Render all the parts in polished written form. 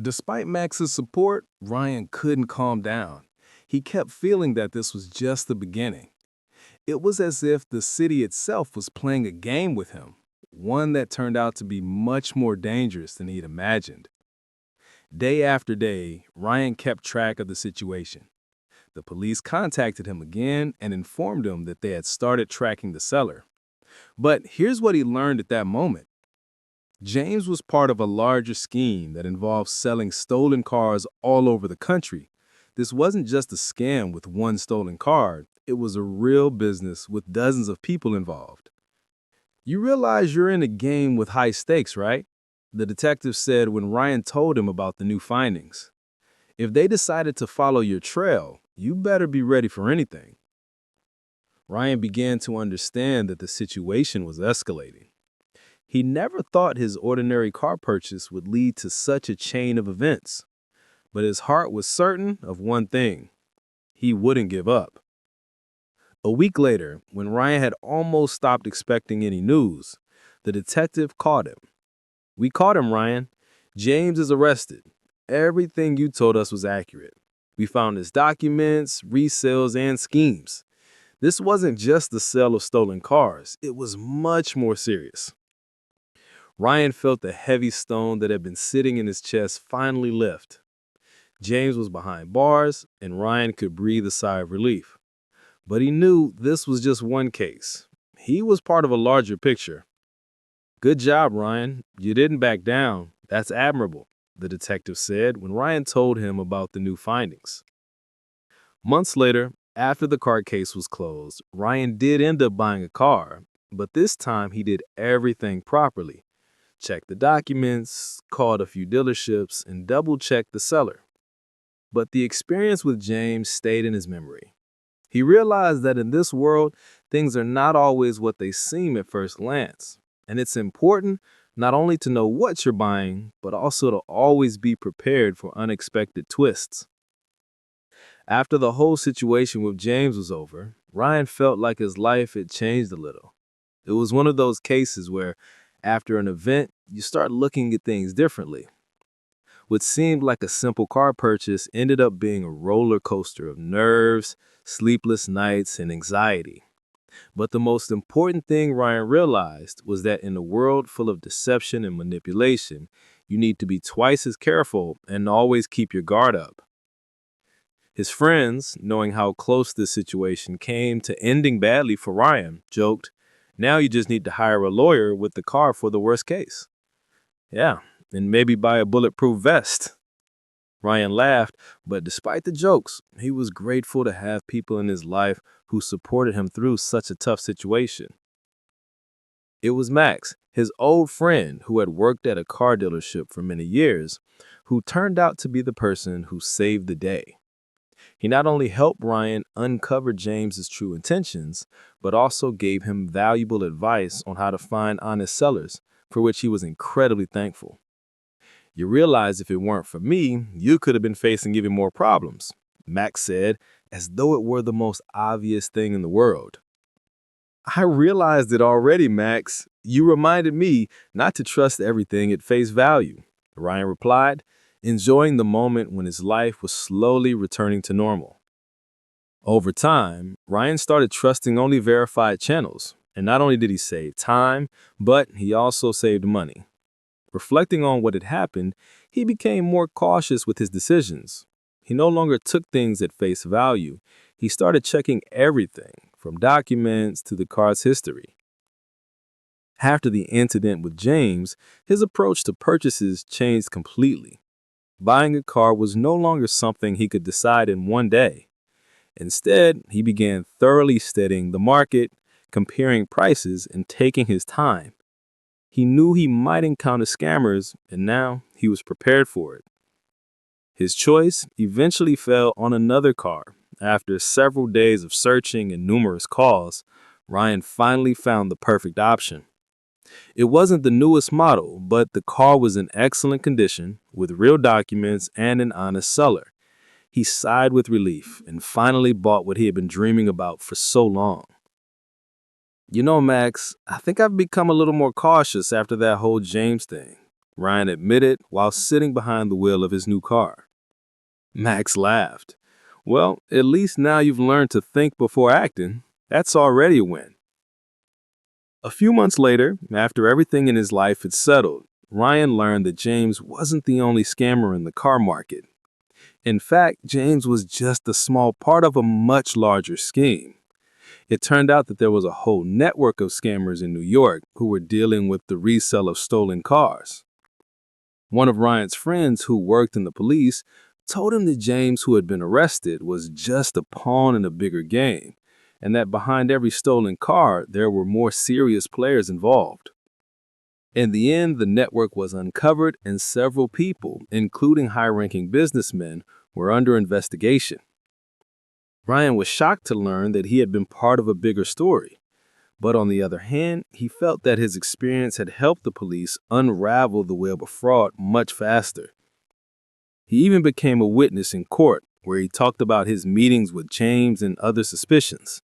Despite Max's support, Ryan couldn't calm down. He kept feeling that this was just the beginning. It was as if the city itself was playing a game with him, one that turned out to be much more dangerous than he'd imagined. Day after day, Ryan kept track of the situation. The police contacted him again and informed him that they had started tracking the seller. But here's what he learned at that moment. James was part of a larger scheme that involved selling stolen cars all over the country. This wasn't just a scam with one stolen car, it was a real business with dozens of people involved. You realize you're in a game with high stakes, right? The detective said when Ryan told him about the new findings. If they decided to follow your trail, you better be ready for anything. Ryan began to understand that the situation was escalating. He never thought his ordinary car purchase would lead to such a chain of events. But his heart was certain of one thing: he wouldn't give up. A week later, when Ryan had almost stopped expecting any news, the detective called him. "We caught him, Ryan. James is arrested. Everything you told us was accurate. We found his documents, resales, and schemes. This wasn't just the sale of stolen cars, it was much more serious." Ryan felt the heavy stone that had been sitting in his chest finally lift. James was behind bars, and Ryan could breathe a sigh of relief. But he knew this was just one case. He was part of a larger picture. "Good job, Ryan. You didn't back down. That's admirable," the detective said when Ryan told him about the new findings. Months later, after the car case was closed, Ryan did end up buying a car, but this time he did everything properly. Checked the documents, called a few dealerships, and double-checked the seller. But the experience with James stayed in his memory. He realized that in this world, things are not always what they seem at first glance. And it's important not only to know what you're buying, but also to always be prepared for unexpected twists. After the whole situation with James was over, Ryan felt like his life had changed a little. It was one of those cases where, after an event, you start looking at things differently. What seemed like a simple car purchase ended up being a roller coaster of nerves, sleepless nights, and anxiety. But the most important thing Ryan realized was that in a world full of deception and manipulation, you need to be twice as careful and always keep your guard up. His friends, knowing how close this situation came to ending badly for Ryan, joked, "Now you just need to hire a lawyer with the car for the worst case." Yeah, and maybe buy a bulletproof vest. Ryan laughed, but despite the jokes, he was grateful to have people in his life who supported him through such a tough situation. It was Max, his old friend who had worked at a car dealership for many years, who turned out to be the person who saved the day. He not only helped Ryan uncover James's true intentions, but also gave him valuable advice on how to find honest sellers, for which he was incredibly thankful. "You realize if it weren't for me, you could have been facing even more problems," Max said, as though it were the most obvious thing in the world. "I realized it already, Max. You reminded me not to trust everything at face value," Ryan replied, enjoying the moment when his life was slowly returning to normal. Over time, Ryan started trusting only verified channels, and not only did he save time, but he also saved money. Reflecting on what had happened, he became more cautious with his decisions. He no longer took things at face value. He started checking everything, from documents to the car's history. After the incident with James, his approach to purchases changed completely. Buying a car was no longer something he could decide in one day. Instead, he began thoroughly studying the market, comparing prices, and taking his time. He knew he might encounter scammers, and now he was prepared for it. His choice eventually fell on another car. After several days of searching and numerous calls, Ryan finally found the perfect option. It wasn't the newest model, but the car was in excellent condition, with real documents and an honest seller. He sighed with relief and finally bought what he had been dreaming about for so long. "You know, Max, I think I've become a little more cautious after that whole James thing. Ryan admitted while sitting behind the wheel of his new car. Max laughed. Well, at least now you've learned to think before acting. That's already a win. A few months later, after everything in his life had settled, Ryan learned that James wasn't the only scammer in the car market. In fact, James was just a small part of a much larger scheme. It turned out that there was a whole network of scammers in New York who were dealing with the resale of stolen cars. One of Ryan's friends who worked in the police told him that James, who had been arrested, was just a pawn in a bigger game, and that behind every stolen car, there were more serious players involved. In the end, the network was uncovered, and several people, including high-ranking businessmen, were under investigation. Ryan was shocked to learn that he had been part of a bigger story. But on the other hand, he felt that his experience had helped the police unravel the web of fraud much faster. He even became a witness in court, where he talked about his meetings with James and other suspicions.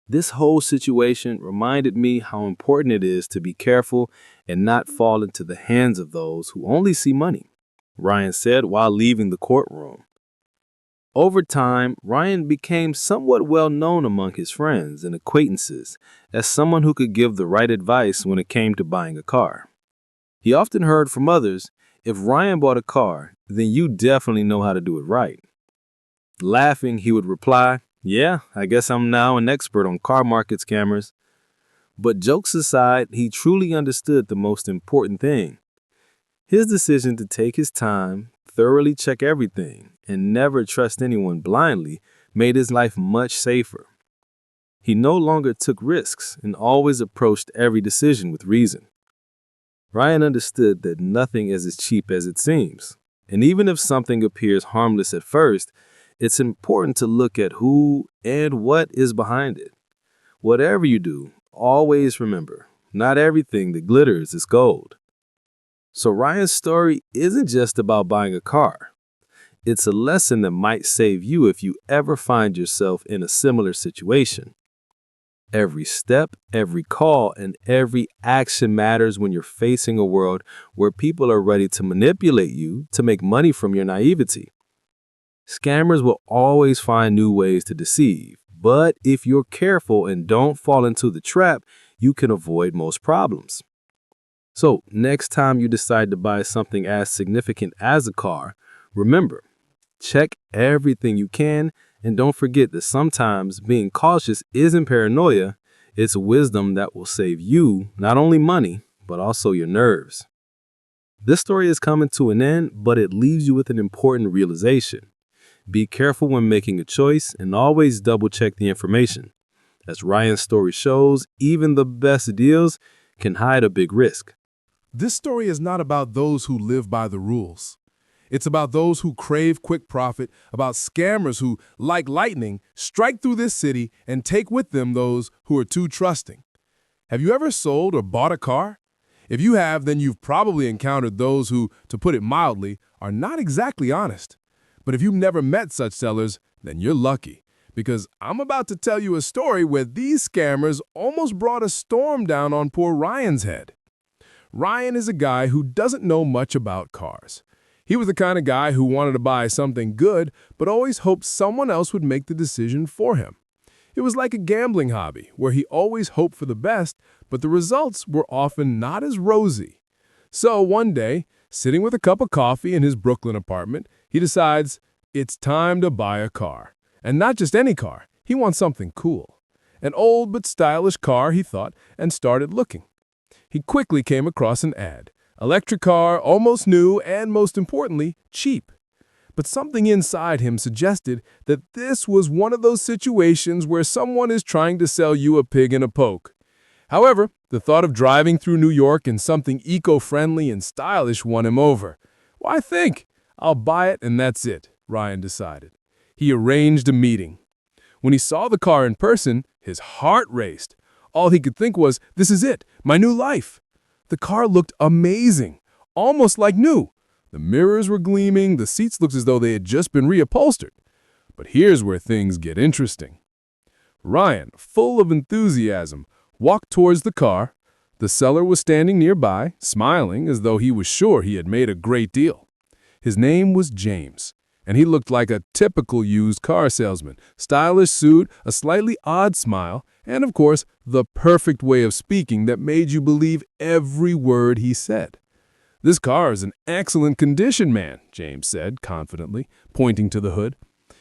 This whole situation reminded me how important it is to be careful and not fall into the hands of those who only see money, Ryan said while leaving the courtroom. Over time, Ryan became somewhat well known among his friends and acquaintances as someone who could give the right advice when it came to buying a car. He often heard from others, "If Ryan bought a car, then you definitely know how to do it right." Laughing, he would reply, "Yeah, I guess I'm now an expert on car market scammers." But jokes aside, he truly understood the most important thing. His decision to take his time, thoroughly check everything, and never trust anyone blindly made his life much safer. He no longer took risks and always approached every decision with reason. Ryan understood that nothing is as cheap as it seems, and even if something appears harmless at first, it's important to look at who and what is behind it. Whatever you do, always remember, not everything that glitters is gold. So Ryan's story isn't just about buying a car. It's a lesson that might save you if you ever find yourself in a similar situation. Every step, every call, and every action matters when you're facing a world where people are ready to manipulate you to make money from your naivety. Scammers will always find new ways to deceive, but if you're careful and don't fall into the trap, you can avoid most problems. So, next time you decide to buy something as significant as a car, remember, check everything you can, and don't forget that sometimes being cautious isn't paranoia, it's wisdom that will save you not only money, but also your nerves. This story is coming to an end, but it leaves you with an important realization. Be careful when making a choice and always double check the information. As Ryan's story shows, even the best deals can hide a big risk. This story is not about those who live by the rules. It's about those who crave quick profit, about scammers who, like lightning, strike through this city and take with them those who are too trusting. Have you ever sold or bought a car? If you have, then you've probably encountered those who, to put it mildly, are not exactly honest. But if you've never met such sellers, then you're lucky, because I'm about to tell you a story where these scammers almost brought a storm down on poor Ryan's head. Ryan is a guy who doesn't know much about cars. He was the kind of guy who wanted to buy something good, but always hoped someone else would make the decision for him. It was like a gambling hobby, where he always hoped for the best, but the results were often not as rosy. So one day, sitting with a cup of coffee in his Brooklyn apartment, he decides it's time to buy a car. And not just any car, he wants something cool. An old but stylish car, he thought, and started looking. He quickly came across an ad. Electric car, almost new, and most importantly, cheap. But something inside him suggested that this was one of those situations where someone is trying to sell you a pig in a poke. However, the thought of driving through New York in something eco-friendly and stylish won him over. Why think? I'll buy it and that's it, Ryan decided. He arranged a meeting. When he saw the car in person, his heart raced. All he could think was, this is it, my new life. The car looked amazing, almost like new. The mirrors were gleaming, the seats looked as though they had just been reupholstered. But here's where things get interesting. Ryan, full of enthusiasm, walked towards the car. The The seller was standing nearby, smiling as though he was sure he had made a great deal. His name was James, and he looked like a typical used car salesman. Stylish suit, a slightly odd smile, and of course, the perfect way of speaking that made you believe every word he said. "This car is in excellent condition, man," James said confidently, pointing to the hood.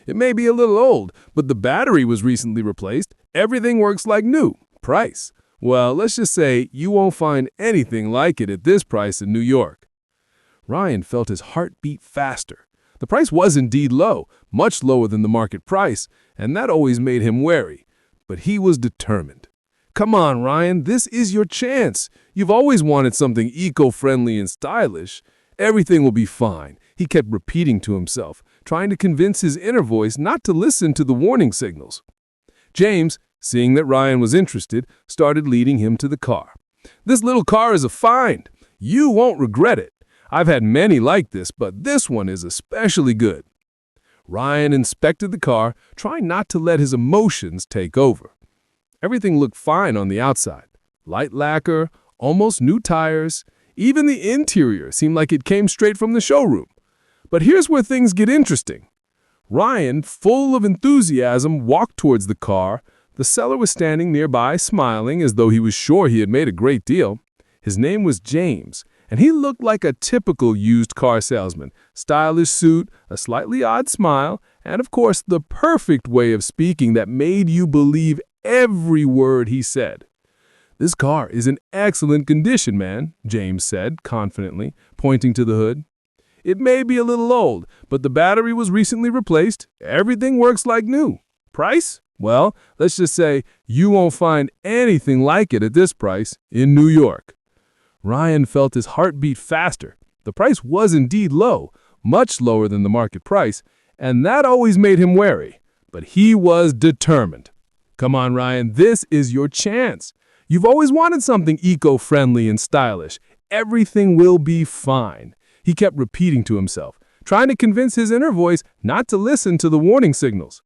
"It may be a little old, but the battery was recently replaced. Everything works like new. Price? Well, let's just say you won't find anything like it at this price in New York." Ryan felt his heart beat faster. The price was indeed low, much lower than the market price, and that always made him wary. But he was determined. "Come on, Ryan, this is your chance. You've always wanted something eco-friendly and stylish. Everything will be fine," he kept repeating to himself, trying to convince his inner voice not to listen to the warning signals. James, seeing that Ryan was interested, started leading him to the car. "This little car is a find. You won't regret it. I've had many like this, but this one is especially good." Ryan inspected the car, trying not to let his emotions take over. Everything looked fine on the outside. Light lacquer, almost new tires. Even the interior seemed like it came straight from the showroom. But here's where things get interesting. Ryan, full of enthusiasm, walked towards the car. The seller was standing nearby, smiling as though he was sure he had made a great deal. His name was James, and he looked like a typical used car salesman. Stylish suit, a slightly odd smile, and of course the perfect way of speaking that made you believe every word he said. "This car is in excellent condition, man," James said confidently, pointing to the hood. "It may be a little old, but the battery was recently replaced. Everything works like new. Price? Well, let's just say you won't find anything like it at this price in New York." Ryan felt his heart beat faster. The price was indeed low, much lower than the market price, and that always made him wary. But he was determined. "Come on, Ryan, this is your chance. You've always wanted something eco-friendly and stylish. Everything will be fine," he kept repeating to himself, trying to convince his inner voice not to listen to the warning signals.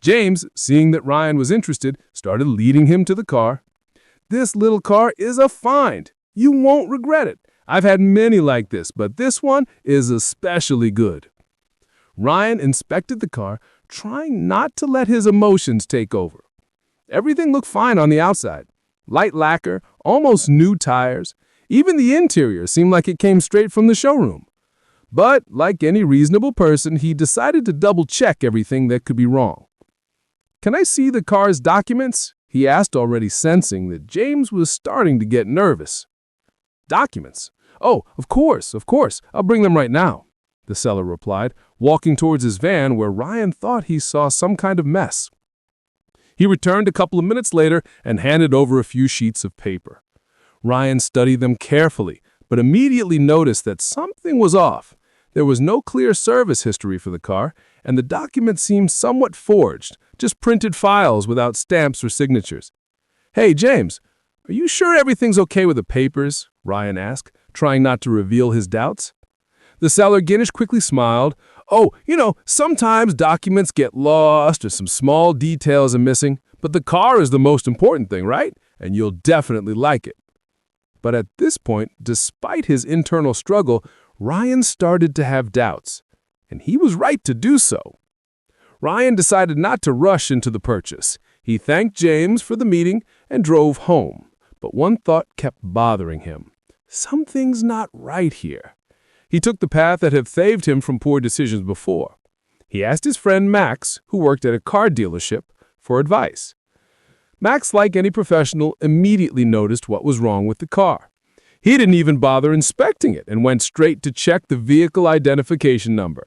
James, seeing that Ryan was interested, started leading him to the car. "This little car is a find. You won't regret it. I've had many like this, but this one is especially good." Ryan inspected the car, trying not to let his emotions take over. Everything looked fine on the outside. Light lacquer, almost new tires. Even the interior seemed like it came straight from the showroom. But, like any reasonable person, he decided to double-check everything that could be wrong. "Can I see the car's documents?" he asked, already sensing that James was starting to get nervous. "Documents? Oh, of course. I'll bring them right now," the seller replied, walking towards his van where Ryan thought he saw some kind of mess. He returned a couple of minutes later and handed over a few sheets of paper. Ryan studied them carefully, but immediately noticed that something was off. There was no clear service history for the car, and the documents seemed somewhat forged, just printed files without stamps or signatures. "Hey, James, are you sure everything's okay with the papers?" Ryan asked, trying not to reveal his doubts. The seller Guinness quickly smiled. "Oh, sometimes documents get lost or some small details are missing, but the car is the most important thing, right? And you'll definitely like it." But at this point, despite his internal struggle, Ryan started to have doubts, and he was right to do so. Ryan decided not to rush into the purchase. He thanked James for the meeting and drove home. But one thought kept bothering him. Something's not right here. He took the path that had saved him from poor decisions before. He asked his friend Max, who worked at a car dealership, for advice. Max, like any professional, immediately noticed what was wrong with the car. He didn't even bother inspecting it and went straight to check the vehicle identification number.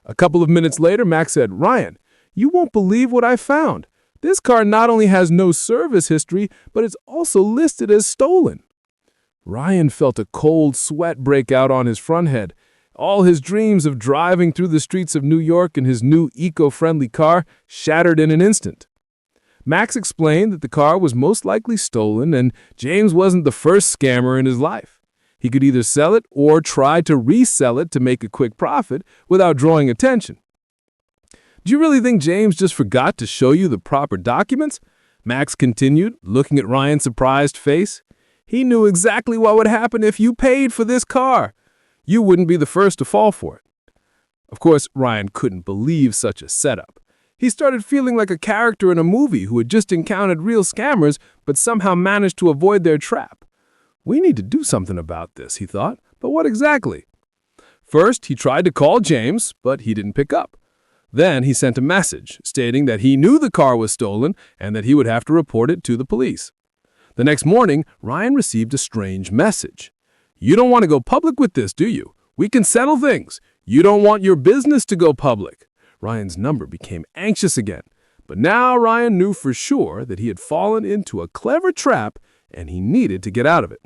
A couple of minutes later, Max said, "Ryan, you won't believe what I found. This car not only has no service history, but it's also listed as stolen." Ryan felt a cold sweat break out on his front head. All his dreams of driving through the streets of New York in his new eco-friendly car shattered in an instant. Max explained that the car was most likely stolen and James wasn't the first scammer in his life. He could either sell it or try to resell it to make a quick profit without drawing attention. "Do you really think James just forgot to show you the proper documents?" Max continued, looking at Ryan's surprised face. He knew exactly what would happen if you paid for this car. You wouldn't be the first to fall for it. Of course, Ryan couldn't believe such a setup. He started feeling like a character in a movie who had just encountered real scammers but somehow managed to avoid their trap. We need to do something about this, he thought, but what exactly? First, he tried to call James, but he didn't pick up. Then he sent a message stating that he knew the car was stolen and that he would have to report it to the police. The next morning, Ryan received a strange message. You don't want to go public with this, do you? We can settle things. You don't want your business to go public. Ryan's number became anxious again. But now Ryan knew for sure that he had fallen into a clever trap and he needed to get out of it.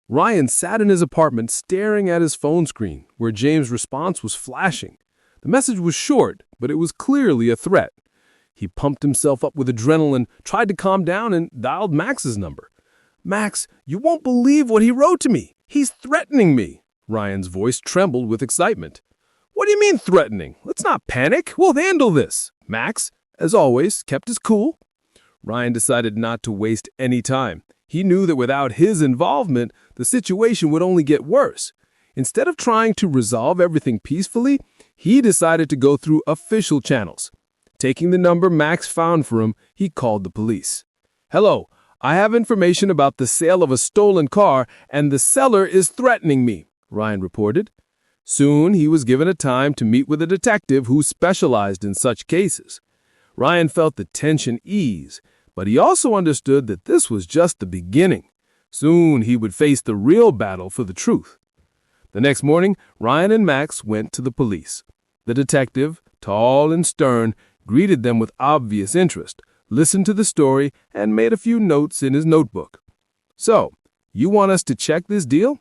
Ryan sat in his apartment staring at his phone screen, where James' response was flashing. The message was short, but it was clearly a threat. He pumped himself up with adrenaline, tried to calm down, and dialed Max's number. Max, you won't believe what he wrote to me. He's threatening me. Ryan's voice trembled with excitement. What do you mean threatening? Let's not panic. We'll handle this. Max, as always, kept his cool. Ryan decided not to waste any time. He knew that without his involvement, the situation would only get worse. Instead of trying to resolve everything peacefully, he decided to go through official channels. Taking the number Max found for him, he called the police. Hello, I have information about the sale of a stolen car, and the seller is threatening me, Ryan reported. Soon, he was given a time to meet with a detective who specialized in such cases. Ryan felt the tension ease, but he also understood that this was just the beginning. Soon, he would face the real battle for the truth. The next morning, Ryan and Max went to the police. The detective, tall and stern, greeted them with obvious interest, listened to the story, and made a few notes in his notebook. So, you want us to check this deal?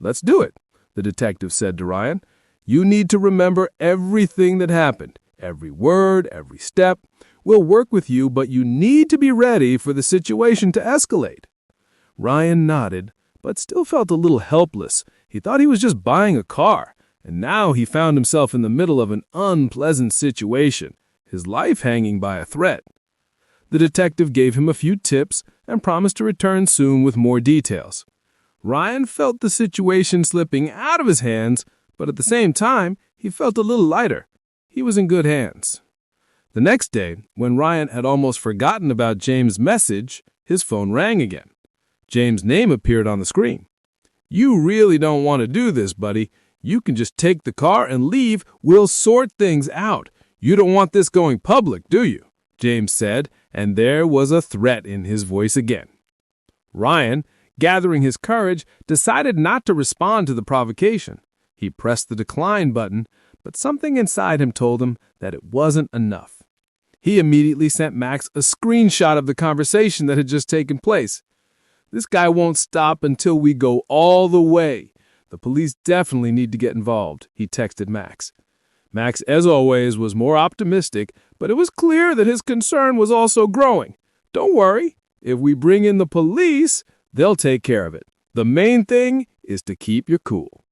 Let's do it, the detective said to Ryan. You need to remember everything that happened, every word, every step. We'll work with you, but you need to be ready for the situation to escalate. Ryan nodded, but still felt a little helpless. He thought he was just buying a car, and now he found himself in the middle of an unpleasant situation, his life hanging by a thread. The detective gave him a few tips and promised to return soon with more details. Ryan felt the situation slipping out of his hands, but at the same time, he felt a little lighter. He was in good hands. The next day, when Ryan had almost forgotten about James' message, his phone rang again. James' name appeared on the screen. You really don't want to do this, buddy. You can just take the car and leave. We'll sort things out. You don't want this going public, do you? James said, and there was a threat in his voice again. Ryan, gathering his courage, decided not to respond to the provocation. He pressed the decline button, but something inside him told him that it wasn't enough. He immediately sent Max a screenshot of the conversation that had just taken place. This guy won't stop until we go all the way. The police definitely need to get involved, he texted Max. Max, as always, was more optimistic, but it was clear that his concern was also growing. Don't worry. If we bring in the police, they'll take care of it. The main thing is to keep your cool.